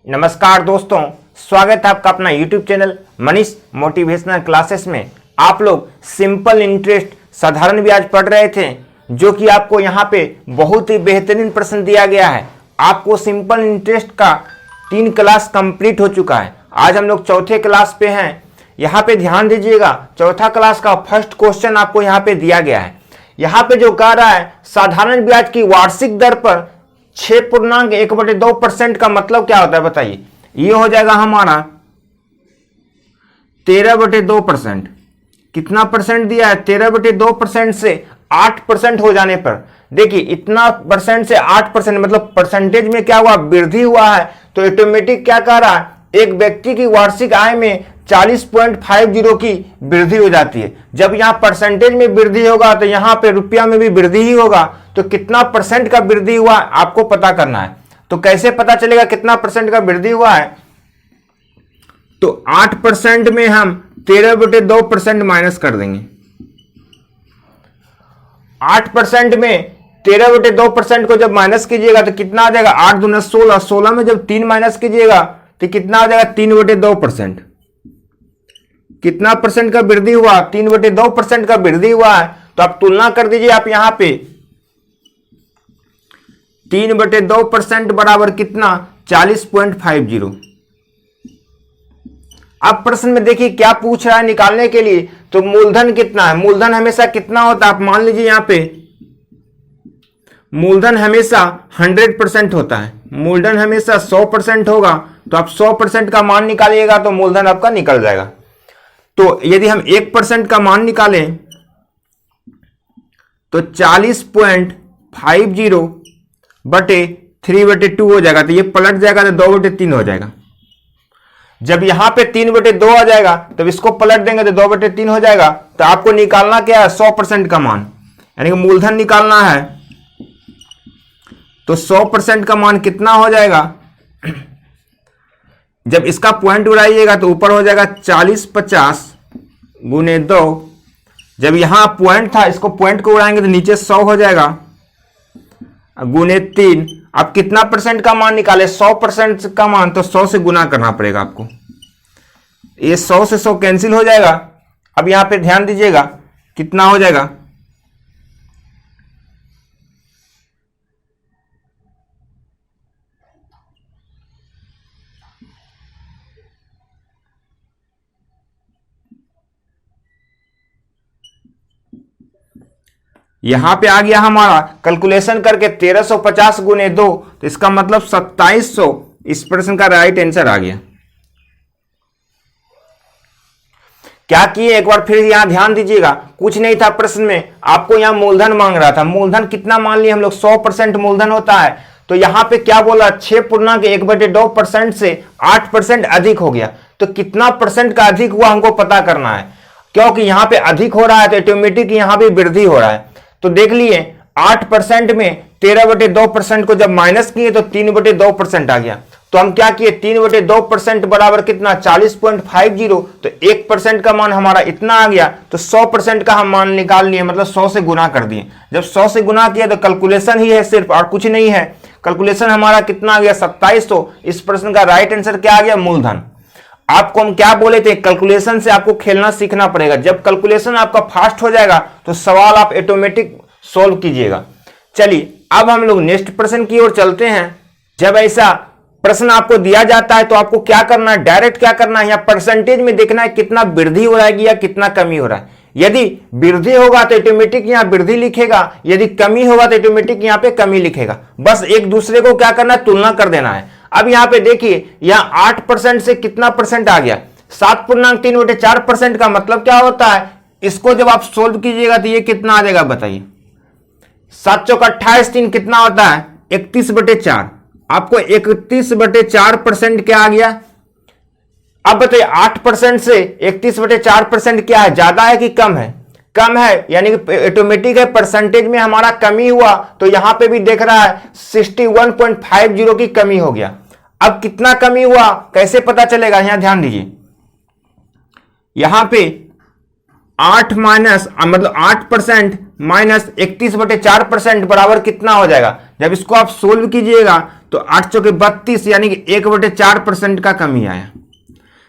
नमस्कार दोस्तों, स्वागत है आपका अपना YouTube channel Manish motivational classes में। आप लोग सिंपल इंटरेस्ट साधारण ब्याज पढ़ रहे थे, जो कि आपको यहाँ पे बहुत ही बेहतरीन प्रश्न दिया गया है। आपको सिंपल इंटरेस्ट का 3 क्लास कंप्लीट हो चुका है। आज हम लोग चौथे क्लास पे हैं। यहाँ पे ध्यान दीजिएगा, चौथा क्लास का फर्स्ट क्वेश्चन आपको यहाँ पे दिया गया है। यहाँ पे जो कह रहा है साधारण ब्याज की वार्षिक दर पर 6.1/2% का मतलब क्या होता है बताइए। ये हो जाएगा हमारा 13/2%। कितना परसेंट दिया है? 13/2% से 8% हो जाने पर, देखिए इतना परसेंट से 8% मतलब परसेंटेज में क्या हुआ, वृद्धि हुआ है। तो ऑटोमेटिक क्या कह रहा है, एक व्यक्ति की वार्षिक आय में 40.50 की वृद्धि हो जाती है। जब यहां परसेंटेज में वृद्धि होगा तो यहां पे रुपया में भी वृद्धि ही होगा। तो कितना परसेंट का वृद्धि हुआ आपको पता करना है। तो कैसे पता चलेगा कितना परसेंट का वृद्धि हुआ है? तो 8% में हम 13/2% माइनस कर देंगे। 8% में 13/2% को जब माइनस कीजिएगा तो कितना आ जाएगा? 8 दूना 16, 16 में जब 3 माइनस कीजिएगा तो कितना आ जाएगा? 3/2%। कितना परसेंट का वृद्धि हुआ? 3/2% का वृद्धि हुआ है। तो आप तुलना कर दीजिए, आप यहां पे 3/2% बराबर कितना? 40.50। अब प्रश्न में देखिए क्या पूछ रहा है निकालने के लिए। तो मूलधन कितना है? मूलधन हमेशा कितना होता है? आप मान लीजिए यहां पे मूलधन हमेशा 100% होता है। मूलधन हमेशा 100% होगा। तो आप 100% का मान निकालिएगा तो मूलधन आपका निकल जाएगा। तो यदि हम 1% का मान निकालें तो 40.50 बटे 3/2 हो जाएगा। तो ये पलट जाएगा तो 2/3 हो जाएगा। जब यहां पे 3/2 आ जाएगा तब इसको पलट देंगे तो 2/3 हो जाएगा। तो आपको निकालना क्या है? 100% का मान, यानी कि मूलधन निकालना है। तो 100% का मान कितना हो जाएगा? जब इसका पॉइंट उड़ाइएगा तो ऊपर हो जाएगा 40/50 गुने 2। जब यहां पॉइंट था, इसको पॉइंट को उड़ाएंगे तो नीचे 100 हो जाएगा गुने 3। अब कितना परसेंट का मान निकाले? 100% का मान, तो 100 से गुना करना पड़ेगा आपको। ये 100 से 100 कैंसिल हो जाएगा। अब यहां पे ध्यान दीजिएगा कितना हो जाएगा? यहां पे आ गया हमारा कैलकुलेशन करके 1350 गुने 2, तो इसका मतलब 2700। इस प्रश्न का राइट आंसर आ गया। क्या किए एक बार फिर यहां ध्यान दीजिएगा। कुछ नहीं था प्रश्न में, आपको यहां मूलधन मांग रहा था। मूलधन कितना मान लिए हम लोग? 100% मूलधन होता है। तो यहां पे क्या बोला? 6.1/2% से 8% अधिक हो गया। तो कितना परसेंट का अधिक हुआ हमको पता करना है, क्योंकि यहां पे अधिक हो रहा है तो ऑटोमेटिक यहां भी वृद्धि हो रहा है। तो देख लिए 8% में 13/2% को जब माइनस किए तो 3/2% आ गया। तो हम क्या किए? 3/2% बराबर कितना? 40.50। तो 1% का मान हमारा इतना आ गया। तो 100% का हम मान निकाल लिए, मतलब 100 से गुना कर दिए। जब 100 से गुना किया तो कैलकुलेशन ही है सिर्फ, और कुछ नहीं है। कैलकुलेशन हमारा कितना आ गया? 2700। इस प्रश्न का राइट आंसर क्या आ गया? मूलधन। आपको हम क्या बोले थे? कैलकुलेशन से आपको खेलना सीखना पड़ेगा। जब कैलकुलेशन आपका फास्ट हो जाएगा तो सवाल आप ऑटोमेटिक सोल्व कीजिएगा। चलिए अब हम लोग नेक्स्ट प्रश्न की ओर चलते हैं। जब ऐसा प्रश्न आपको दिया जाता है तो आपको क्या करना है? डायरेक्ट क्या करना है? या परसेंटेज में देखना है कितना वृद्धि हो रहा है या कितना कमी हो रहा है। यदि वृद्धि होगा तो ऑटोमेटिक यहां वृद्धि लिखेगा, यदि कमी होगा तो ऑटोमेटिक यहां पे कमी लिखेगा। बस एक दूसरे को क्या करना है? तुलना कर देना है। अब यहां पे देखिए, यहां 8% से कितना परसेंट आ गया? 7.3/4% का मतलब क्या होता है? इसको जब आप सोल्व कीजिएगा तो ये कितना आ जाएगा बताइए? 7 चौक 28, 3 कितना होता है? 31/4। आपको 31/4% क्या आ गया? अब बताइए 8% से 31/4% क्या है? ज्यादा है कि कम है? कम है, यानी कि ऑटोमेटिक है, परसेंटेज में हमारा कमी हुआ। तो यहां पे भी देख रहा है 61.50 की कमी हो गया। अब कितना कमी हुआ कैसे पता चलेगा? यहां ध्यान दीजिए, यहां पे 8 माइनस मतलब 8% माइनस 31/4% बराबर कितना हो जाएगा? जब इसको आप सोल्व कीजिएगा तो 8 चौके 32 यानी कि 1/4% का कमी आया।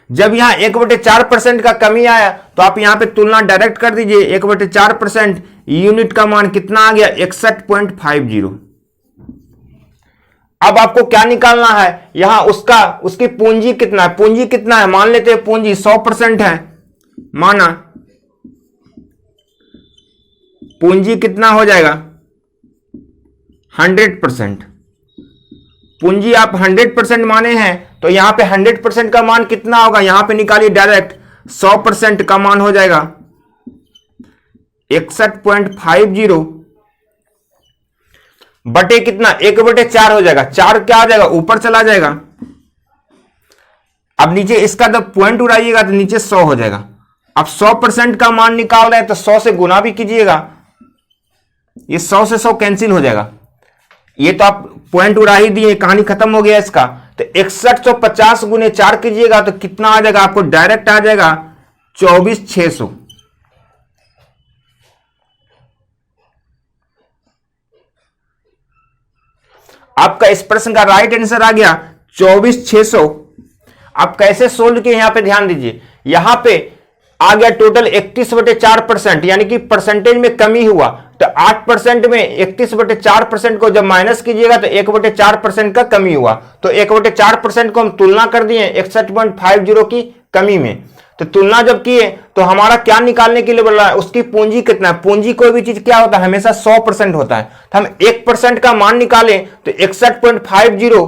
जब यहां 1/4% का कमी आया तो आप यहां पे तुलना डायरेक्ट कर दीजिए। 1/4% यूनिट का मान कितना आ गया 61.50। अब आपको क्या निकालना है यहां उसकी पूंजी कितना है। पूंजी कितना है मान लेते हैं पूंजी 100% है, माना पूंजी कितना हो जाएगा 100%। पूंजी आप 100% माने हैं तो यहां पे 100% का मान कितना होगा, यहां पे निकालिए डायरेक्ट। 100% का मान हो जाएगा 61.50 बटे कितना 1/4 हो जाएगा। 4 क्या आ जाएगा ऊपर चला जाएगा। अब नीचे इसका जब पॉइंट उड़ाइएगा तो नीचे 100 हो जाएगा। अब 100% का मान निकाल रहे हैं तो 100 से गुना भी कीजिएगा, ये 100 से 100 कैंसिल हो जाएगा। ये तो आप पॉइंट उड़ा ही दिए, कहानी खत्म हो गया इसका। तो 6150 गुने 4 कीजिएगा तो कितना आ जाएगा आपको डायरेक्ट आ जाएगा 24,600। आपका इस प्रश्न का राइट आंसर आ गया 24,600। आप कैसे सोल्व किए यहां पे ध्यान दीजिए। यहां पे आ गया टोटल 31/4% यानी कि परसेंटेज में कमी हुआ। तो 8% में 31/4% को जब माइनस कीजिएगा तो 1/4% का कमी हुआ। तो 1/4% को हम तुलना कर दिए 61.50 की कमी में। तो तुलना जब किए तो हमारा क्या निकालने के लिए बोल रहा है उसकी पूंजी कितना है। पूंजी कोई भी चीज क्या होता है हमेशा 100% होता है। तो हम 1% का मान निकालें तो 61.50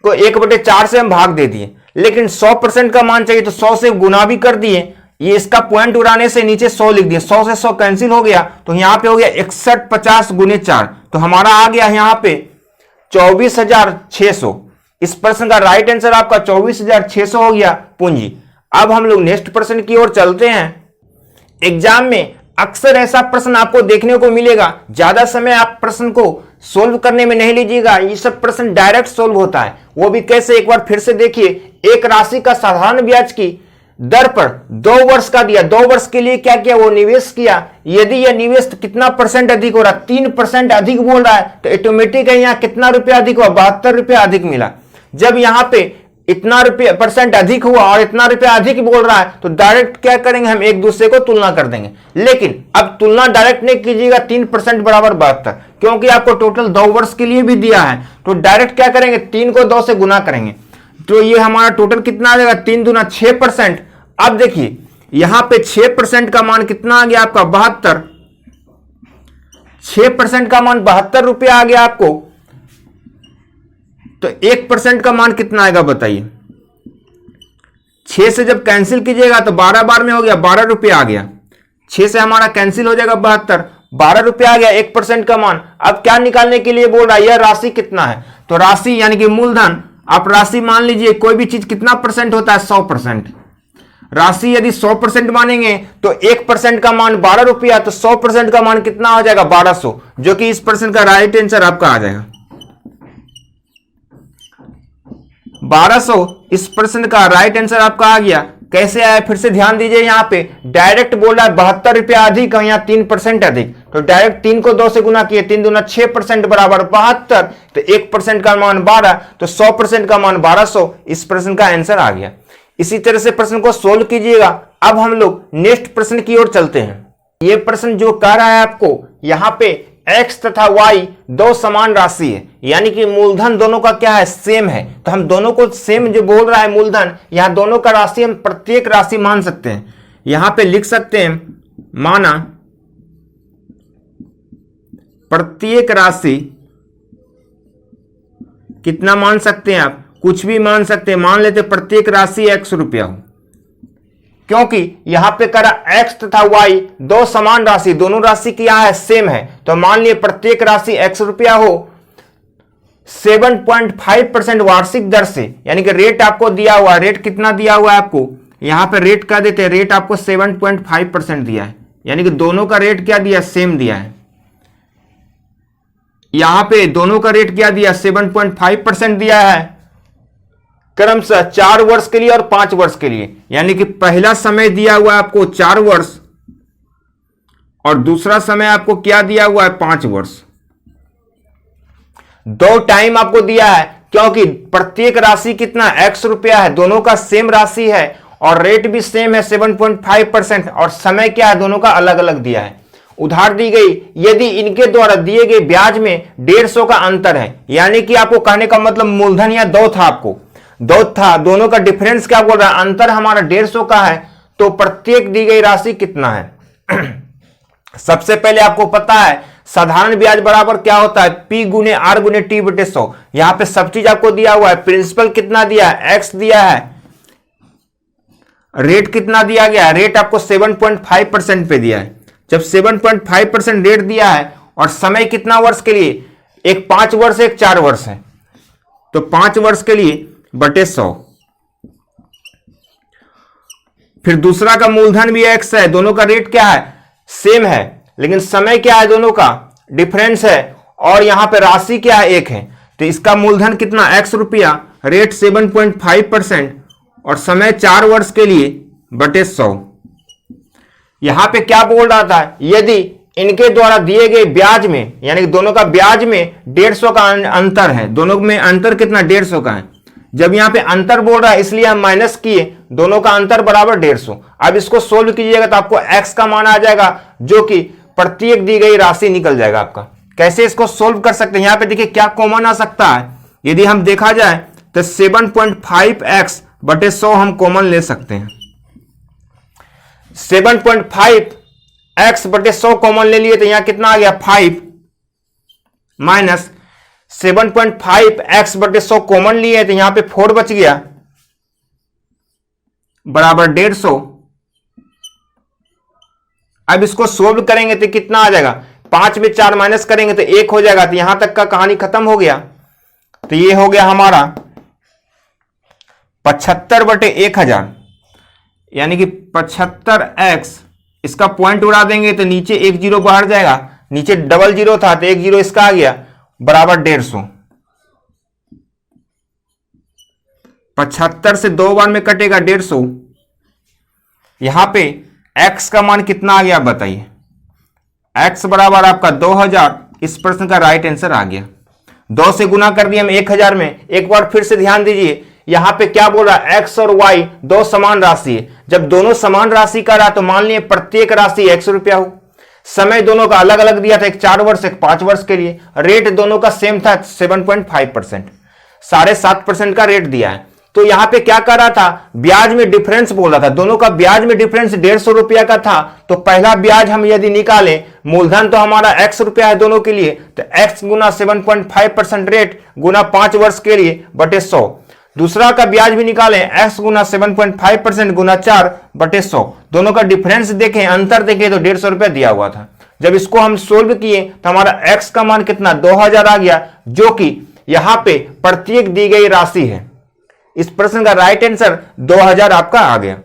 को 1/4 से हम भाग दे दिए, लेकिन 100% का मान चाहिए तो 100 से गुना भी कर दिए। ये इसका पॉइंट उड़ाने से नीचे 100 लिख दिया, 100 से 100 कैंसिल हो गया। तो यहां पे हो गया 6150 गुने 4, तो हमारा आ गया यहां पे 24,600। इस प्रश्न का राइट आंसर आपका 24,600 हो गया पूंजी। अब हम लोग नेक्स्ट प्रश्न की ओर चलते हैं। एग्जाम में अक्सर ऐसा प्रश्न आपको देखने को मिलेगा, ज्यादा समय आप प्रश्न को सोल्व करने में नहीं लीजिएगा, ये सब प्रश्न डायरेक्ट सोल्व होता है। वो भी कैसे एक बार फिर से देखिए। एक राशि का साधारण ब्याज की दर पर 2 वर्ष का दिया, 2 वर्ष के लिए क्या किया वो निवेश किया। यदि यह निवेश कितना परसेंट अधिक हो रहा, 3% अधिक बोल रहा है, तो ऑटोमेटिक है यहां कितना रुपया अधिक हुआ 72 रुपया अधिक मिला। जब यहां पे इतना रुपया परसेंट अधिक हुआ और इतना रुपया अधिक बोल रहा है तो डायरेक्ट क्या करेंगे हम एक दूसरे को तुलना कर देंगे। लेकिन अब तुलना डायरेक्ट नहीं कीजिएगा 3% बराबर 72, क्योंकि आपको टोटल 2 वर्ष के लिए भी दिया है। तो डायरेक्ट क्या करेंगे 3 को 2 से गुना करेंगे, तो ये हमारा टोटल कितना आ जाएगा 3 दूना 6%। अब देखिए यहां पे 6% का मान कितना आ गया आपका 72, 6% का मान 72 रुपया आ गया आपको। तो 1% का मान कितना आएगा बताइए। 6 से जब कैंसिल कीजिएगा तो 12 बार में हो गया 12 रुपया आ गया। 6 से हमारा कैंसिल हो जाएगा 72, 12 रुपया आ गया 1% का मान। अब क्या निकालने के लिए बोल रहा है यह राशि कितना है, तो राशि यानी कि मूलधन। आप राशि मान लीजिए कोई भी चीज कितना परसेंट होता है 100%। राशि यदि 100% मानेंगे तो 1% का मान 12 रुपया, तो 100% का मान कितना हो जाएगा 1200, जो कि इस प्रश्न का राइट आंसर आपका आ जाएगा 1200। इस प्रश्न का राइट आंसर आपका आ गया। कैसे आया फिर से ध्यान दीजिए। यहां पे डायरेक्ट बोल रहा है 72 रुपया अधिक और यहां 3% अधिक, तो डायरेक्ट 3 को 2 से गुना किए, 3 दूना 6% बराबर 72, तो 1% का मान 12, तो 100% का मान 1200। इस प्रश्न का आंसर आ गया। इसी तरह से प्रश्न को सोल्व कीजिएगा। अब हम लोग नेक्स्ट प्रश्न की ओर चलते हैं। यह प्रश्न जो कह रहा है आपको यहां पे x तथा y 2 समान राशि है, यानी कि मूलधन दोनों का क्या है सेम है। तो हम दोनों को सेम जो बोल रहा है मूलधन, यहां दोनों का राशि हम प्रत्येक राशि मान सकते हैं। यहां पे लिख सकते हैं माना प्रत्येक राशि कितना मान सकते हैं आप, कुछ भी मान सकते हैं। मान लेते प्रत्येक राशि x रुपया हो, क्योंकि यहां पे करा x तथा y 2 समान राशि, दोनों राशि क्या है सेम है। तो मान लिए प्रत्येक राशि x रुपया हो 7.5% वार्षिक दर से, यानी कि रेट आपको दिया हुआ, रेट कितना दिया हुआ है आपको, यहां पे रेट क्या देते हैं, रेट आपको 7.5% दिया है, यानी कि दोनों का रेट क्या दिया सेम दिया है। यहां पे दोनों का रेट क्या दिया 7.5% दिया है, क्रमशः 4 वर्ष के लिए और 5 वर्ष के लिए। यानी कि पहला समय दिया हुआ है आपको 4 वर्ष और दूसरा समय आपको क्या दिया हुआ है 5 वर्ष। दो टाइम आपको दिया है, क्योंकि प्रत्येक राशि कितना x रुपया है, दोनों का सेम राशि है और रेट भी सेम है 7.5% और समय क्या है, दोनों का अलग अलग दिया है। उधार दी गई यदि इनके द्वारा दिए गए ब्याज में 150 का अंतर है, यानी कि आपको कहने का मतलब मूलधन या दो था, आपको दो था, दोनों का डिफरेंस क्या बोल रहा है, अंतर हमारा 150 का है, तो प्रत्येक दी गई राशि कितना है। सबसे पहले आपको पता है साधारण ब्याज बराबर क्या होता है, P गुने R गुने T बटे 100। यहां पे सब चीज आपको दिया हुआ है, प्रिंसिपल कितना दिया है, X दिया है, रेट कितना दिया गया है, रेट आपको 7.5% पे दिया है। जब 7.5% रेट दिया है और समय कितना वर्ष के लिए, एक 5 वर्ष एक 4 वर्ष है, तो 5 वर्ष के लिए बटे 100। फिर दूसरा का मूलधन भी x है, दोनों का रेट क्या है, सेम है, लेकिन समय क्या है, दोनों का डिफरेंस है और यहां पे राशि क्या है, 1 है, तो इसका मूलधन कितना x रुपया, रेट 7.5% और समय 4 वर्ष के लिए बटे 100। यहां पे क्या बोल रहा था, यदि इनके द्वारा दिए गए ब्याज में, यानी कि दोनों का ब्याज में 150 का अंतर है, दोनों में अंतर कितना 150 का है। जब यहां पे अंतर बोल रहा है इसलिए हम माइनस किए, दोनों का अंतर बराबर 150। अब इसको सोल्व कीजिएगा तो आपको x का मान आ जाएगा, जो कि प्रत्येक दी गई राशि निकल जाएगा आपका। कैसे इसको सोल्व कर सकते हैं, यहां पे देखिए क्या कॉमन आ सकता है, यदि हम देखा जाए तो 7.5x बटे 100 हम कॉमन ले सकते हैं। 7.5x बटे 100 कॉमन ले लिए तो यहां कितना आ गया 5 माइनस 7.5x बटे 100 कॉमन लिए तो यहां पे 4 बच गया बराबर 150। अब इसको सोल्व करेंगे तो कितना आ जाएगा, 5 में 4 माइनस करेंगे तो 1 हो जाएगा, तो यहां तक का कहानी खत्म हो गया। तो ये हो गया हमारा 75 बटे 1000, यानी कि 75x, इसका पॉइंट उड़ा देंगे तो नीचे 1 जीरो बाहर जाएगा, नीचे डबल जीरो था तो 1 जीरो इसका आ गया बराबर 150। 75 से 2 बार में कटेगा 150। यहां पे x का मान कितना आ गया बताइए, x बराबर आपका 2000। इस प्रश्न का राइट आंसर आ गया। 2 से गुना कर दिया हम 1000 में। एक बार फिर से ध्यान दीजिए, यहां पे क्या बोल रहा है, x और y दो समान राशि है। जब दोनों समान राशि का रहा तो मान लिए प्रत्येक राशि x रुपया हो। समय दोनों का अलग अलग दिया था, एक 4 वर्ष एक 5 वर्ष के लिए। रेट दोनों का सेम था 7.5%, 7.5% का रेट दिया है। तो यहां पे क्या कर रहा था, ब्याज में डिफरेंस बोल रहा था, दोनों का ब्याज में डिफरेंस 150 रुपया का था। तो पहला ब्याज हम यदि निकालें, मूलधन तो हमारा x रुपया है दोनों के लिए, तो x गुना 7.5% रेट गुना 5 वर्ष के लिए बटे 100। दूसरा का ब्याज भी निकालें, x गुना 7.5% गुना 4 बटे 100। दोनों का डिफरेंस देखें, अंतर देखें तो 150 रुपया दिया हुआ था। जब इसको हम सोल्व किए तो हमारा x का मान कितना 2000 आ गया, जो कि यहां पे प्रत्येक दी गई राशि है। इस प्रश्न का राइट आंसर 2000 आपका आ गया।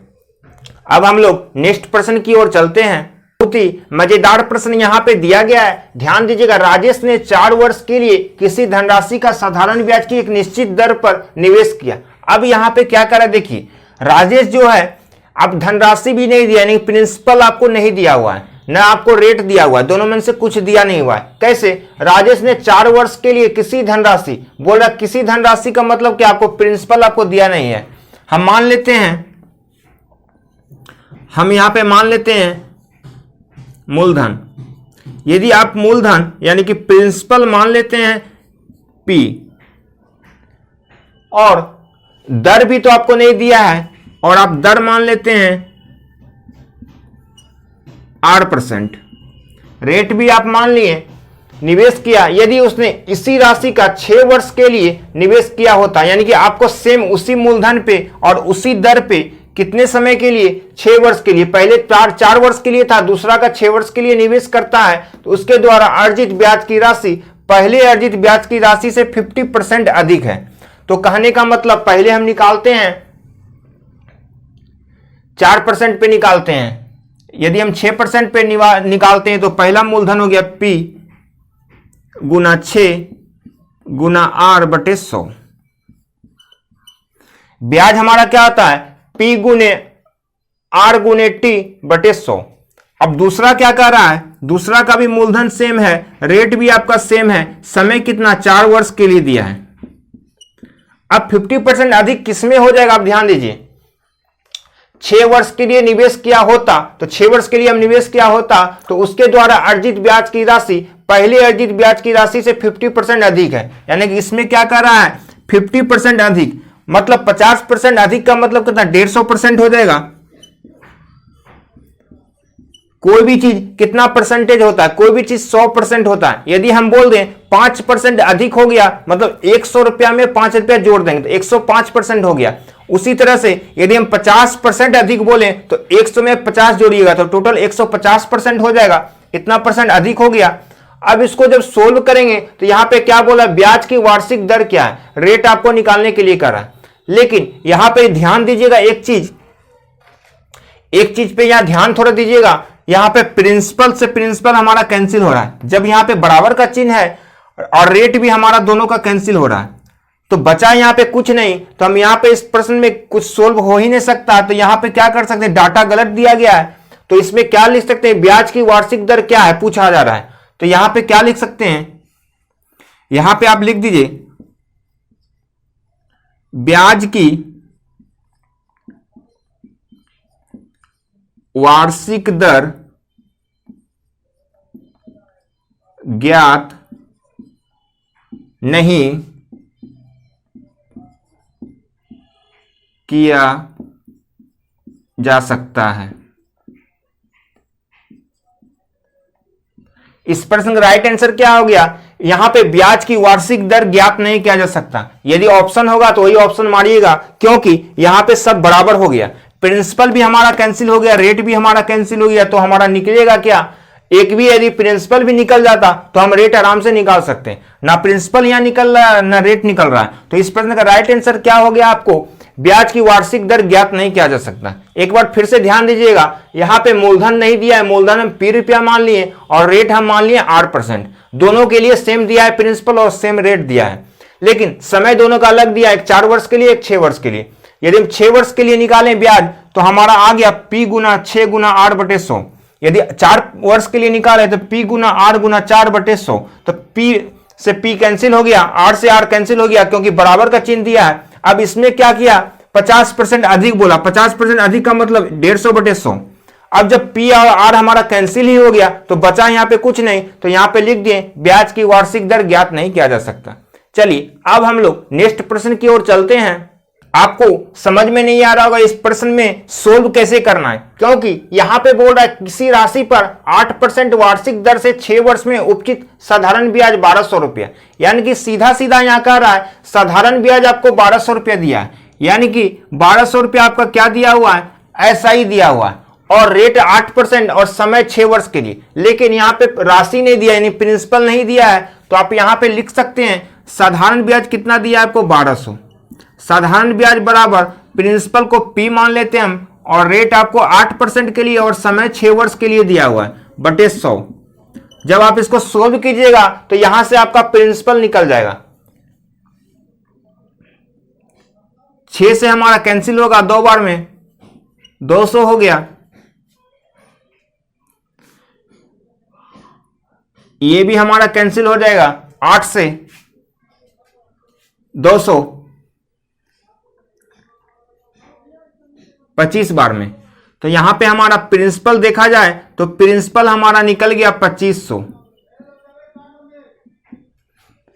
अब हम लोग नेक्स्ट प्रश्न की ओर चलते हैं। बहुत ही मजेदार प्रश्न यहां पे दिया गया है, ध्यान दीजिएगा। राजेश ने 4 वर्ष के लिए किसी धनराशि का साधारण ब्याज की एक निश्चित दर पर निवेश किया। अब यहां पे क्या करा, देखिए राजेश जो है, अब धनराशि भी नहीं दिया, यानी प्रिंसिपल आपको नहीं दिया हुआ है, न आपको रेट दिया हुआ है, दोनों में से कुछ दिया नहीं हुआ है। कैसे, राजेश ने 4 वर्ष के लिए किसी धनराशि, बोल रहा किसी धनराशि का मतलब क्या, आपको प्रिंसिपल आपको दिया नहीं है। हम मान लेते हैं, हम यहां पे मान लेते हैं मूलधन। यदि आप मूलधन यानी कि प्रिंसिपल मान लेते हैं P, और दर भी तो आपको नहीं दिया है, और आप दर मान लेते हैं 8%, रेट भी आप मान लिए, निवेश किया। यदि उसने इसी राशि का 6 वर्ष के लिए निवेश किया होता, यानी कि आपको सेम उसी मूलधन पे और उसी दर पे कितने समय के लिए, 6 वर्ष के लिए। पहले 4 वर्ष के लिए था, दूसरा का 6 वर्ष के लिए निवेश करता है, तो उसके द्वारा अर्जित ब्याज की राशि पहले अर्जित ब्याज की राशि से 50% अधिक है। तो कहने का मतलब पहले हम निकालते हैं 4% पे निकालते हैं। यदि हम 6% पे निकालते हैं तो पहला मूलधन हो गया P गुना 6 गुना R बटे 100। ब्याज हमारा क्या आता है, P गुने R गुने T बटे 100। अब दूसरा क्या कह रहा है, दूसरा का भी मूलधन सेम है, रेट भी आपका सेम है, समय कितना 4 वर्ष के लिए दिया है। अब 50% अधिक किसमें हो जाएगा आप ध्यान दीजिए। 6 वर्ष के लिए निवेश किया होता तो 6 वर्ष के लिए हम निवेश किया होता तो उसके द्वारा अर्जित ब्याज की राशि पहले अर्जित ब्याज की राशि से 50% अधिक है। यानी कि इसमें क्या कर रहा है 50% अधिक, मतलब 50% अधिक का मतलब कितना 150% हो जाएगा। कोई भी चीज कितना परसेंटेज होता है, कोई भी चीज 100% होता है। यदि हम बोल दें 5% अधिक हो गया मतलब 100 रुपया में 5 रुपया जोड़ देंगे तो 105% हो गया। उसी तरह से यदि हम 50% अधिक बोले तो 100 में 50 जोड़िएगा तो टोटल 150% हो जाएगा, इतना परसेंट अधिक हो गया। अब इसको जब सोल्व करेंगे तो यहां पे क्या बोला, ब्याज की वार्षिक दर क्या है, रेट आपको निकालने के लिए कर रहा है। लेकिन यहां पे ध्यान दीजिएगा एक चीज पे यहां ध्यान थोड़ा दीजिएगा, यहां पे प्रिंसिपल से प्रिंसिपल हमारा कैंसिल हो रहा है। जब यहां पे बराबर का चिन्ह है और रेट भी हमारा दोनों का कैंसिल हो रहा है तो बचा यहां पे कुछ नहीं। तो हम यहां पे इस प्रश्न में कुछ सोल्व हो ही नहीं सकता। तो यहां पे क्या कर सकते हैं, डाटा गलत दिया गया है तो इसमें क्या लिख सकते हैं, ब्याज की वार्षिक दर क्या है पूछा जा रहा है। तो यहां पे क्या लिख सकते हैं, यहां पे आप लिख दीजिए ब्याज की वार्षिक दर ज्ञात नहीं किया जा सकता है। इस प्रश्न का राइट आंसर क्या हो गया, यहां पे ब्याज की वार्षिक दर ज्ञात नहीं किया जा सकता। यदि ऑप्शन होगा तो वही ऑप्शन मारिएगा, क्योंकि यहां पे सब बराबर हो गया। प्रिंसिपल भी हमारा कैंसिल हो गया, रेट भी हमारा कैंसिल हो गया, तो हमारा निकलेगा क्या, एक भी यदि प्रिंसिपल भी निकल जाता तो हम रेट आराम से निकाल सकते हैं। ना प्रिंसिपल यहां निकल रहा है ना रेट निकल रहा है। तो इस प्रश्न का राइट आंसर क्या हो गया, आपको ब्याज की वार्षिक दर ज्ञात नहीं किया जा सकता। एक बार फिर से ध्यान दीजिएगा, यहां पे मूलधन नहीं दिया है, मूलधन हम P रुपया मान लिए और रेट हम मान लिए 8%। दोनों के लिए सेम दिया है प्रिंसिपल और सेम रेट दिया है, लेकिन समय दोनों का अलग दिया है, एक 4 वर्ष के लिए एक 6 वर्ष के लिए। यदि हम 6 वर्ष के लिए निकालें ब्याज तो हमारा आ गया P गुना 6 गुना 8/100। यदि 4 वर्ष के लिए निकाले तो P गुना 8 गुना 4/100। तो P से P कैंसिल हो गया, R से R कैंसिल हो गया, क्योंकि बराबर का चिन्ह दिया है। अब इसमें क्या किया, 50% अधिक बोला, 50% अधिक का मतलब 150/100। अब जब P और R हमारा कैंसिल ही हो गया तो बचा यहां पे कुछ नहीं, तो यहां पे लिख दिए ब्याज की वार्षिक दर ज्ञात नहीं किया जा सकता। चलिए अब हम लोग नेक्स्ट प्रश्न की ओर चलते हैं। आपको समझ में नहीं आ रहा होगा इस प्रश्न में सोल्व कैसे करना है, क्योंकि यहां पे बोल रहा है किसी राशि पर 8% वार्षिक दर से 6 वर्ष में उपचित साधारण ब्याज 1200 रुपया। यानी कि सीधा सीधा यहां कह रहा है साधारण ब्याज आपको 1200 रुपया दिया है, यानी कि 1200 रुपया आपका क्या दिया हुआ है, ऐसा ही दिया हुआ है, और रेट 8% और समय 6 वर्ष के लिए। लेकिन यहां पे राशि नहीं दिया, यानी प्रिंसिपल नहीं दिया है, तो आप यहां पे लिख सकते हैं साधारण ब्याज कितना दिया है आपको 1200। साधारण ब्याज बराबर प्रिंसिपल को P मान लेते हैं हम, और रेट आपको 8% के लिए और समय 6 वर्ष के लिए दिया हुआ है बटे 100। जब आप इसको सोल्व कीजिएगा तो यहां से आपका प्रिंसिपल निकल जाएगा, 6 से हमारा कैंसिल होगा 2 बार में, 200 हो गया। ये भी हमारा कैंसिल हो जाएगा 8 से 200 25 बार में। तो यहां पे हमारा प्रिंसिपल देखा जाए तो प्रिंसिपल हमारा निकल गया 2500।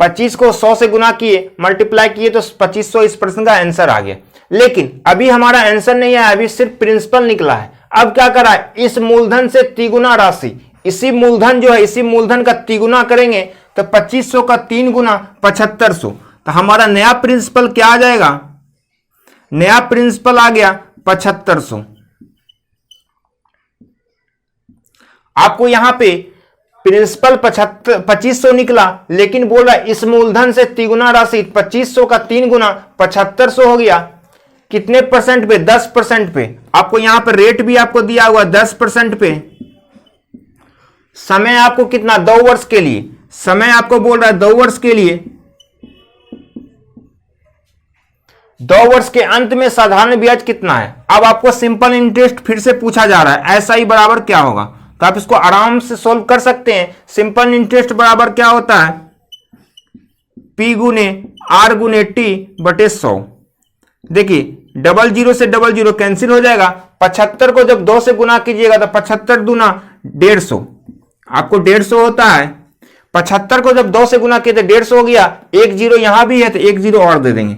25 को 100 से गुना किए, मल्टीप्लाई किए तो 2500 इस प्रश्न का आंसर आ गया। लेकिन अभी हमारा आंसर नहीं है, अभी सिर्फ प्रिंसिपल निकला है। अब क्या करा है, इस मूलधन से तिगुना राशि, इसी मूलधन जो है इसी मूलधन का तिगुना करेंगे तो 2500 का 3 गुना 7500। तो हमारा नया प्रिंसिपल क्या आ जाएगा, नया प्रिंसिपल आ गया 7500। आपको यहां पे प्रिंसिपल 2500 निकला, लेकिन बोल रहा है इस मूलधन से तिगुना राशि 2500 का 3 गुना 7500 हो गया। कितने परसेंट पे, 10% पे। आपको यहां पर रेट भी आपको दिया हुआ 10% पे। समय आपको कितना, 2 वर्ष के लिए, समय आपको बोल रहा है 2 वर्ष के लिए। 2 वर्ष के अंत में साधारण ब्याज कितना है। अब आपको सिंपल इंटरेस्ट फिर से पूछा जा रहा है, ऐसा ही बराबर क्या होगा, तो आप इसको आराम से सोल्व कर सकते हैं। सिंपल इंटरेस्ट बराबर क्या होता है, P गुने R गुने T बटे 100। देखिए 00 से 00 कैंसिल हो जाएगा। 75 को जब 2 से गुना कीजिएगा तो 75 दूना 150, आपको 150 होता है। 75 को जब 2 से गुना किए तो 150 हो गया। एक जीरो यहां भी है तो एक जीरो और दे देंगे,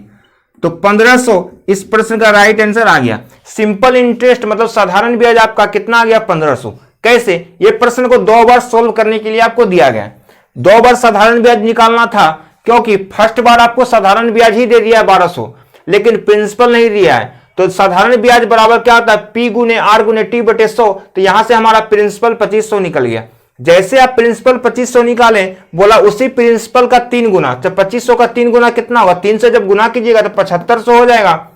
तो 1500 इस प्रश्न का राइट आंसर आ गया। सिंपल इंटरेस्ट मतलब साधारण ब्याज आपका कितना आ गया, 1500। कैसे, ये प्रश्न को 2 बार सोल्व करने के लिए आपको दिया गया। 2 बार साधारण ब्याज निकालना था, क्योंकि फर्स्ट बार आपको साधारण ब्याज ही दे दिया है 1200, लेकिन प्रिंसिपल नहीं दिया है। तो साधारण ब्याज बराबर क्या होता है, P गुने R गुने T बटे 100। तो यहां से हमारा प्रिंसिपल 2500 निकल गया। जैसे आप प्रिंसिपल 2500 निकाले, बोला उसी प्रिंसिपल का 3 गुना। तो 2500 का 3 गुना कितना होगा, 3 से जब गुना कीजिएगा तो 7500 हो जाएगा।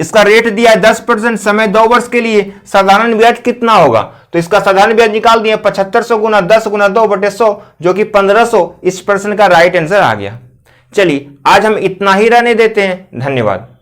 इसका रेट दिया है 10%, समय 2 वर्ष के लिए। साधारण ब्याज कितना होगा, तो इसका साधारण ब्याज निकाल दिया 7500 गुना 10 गुना 2 बटे 100, जो कि 1500 इस प्रश्न का राइट आंसर आ गया। चलिए आज हम इतना ही रहने देते हैं। धन्यवाद।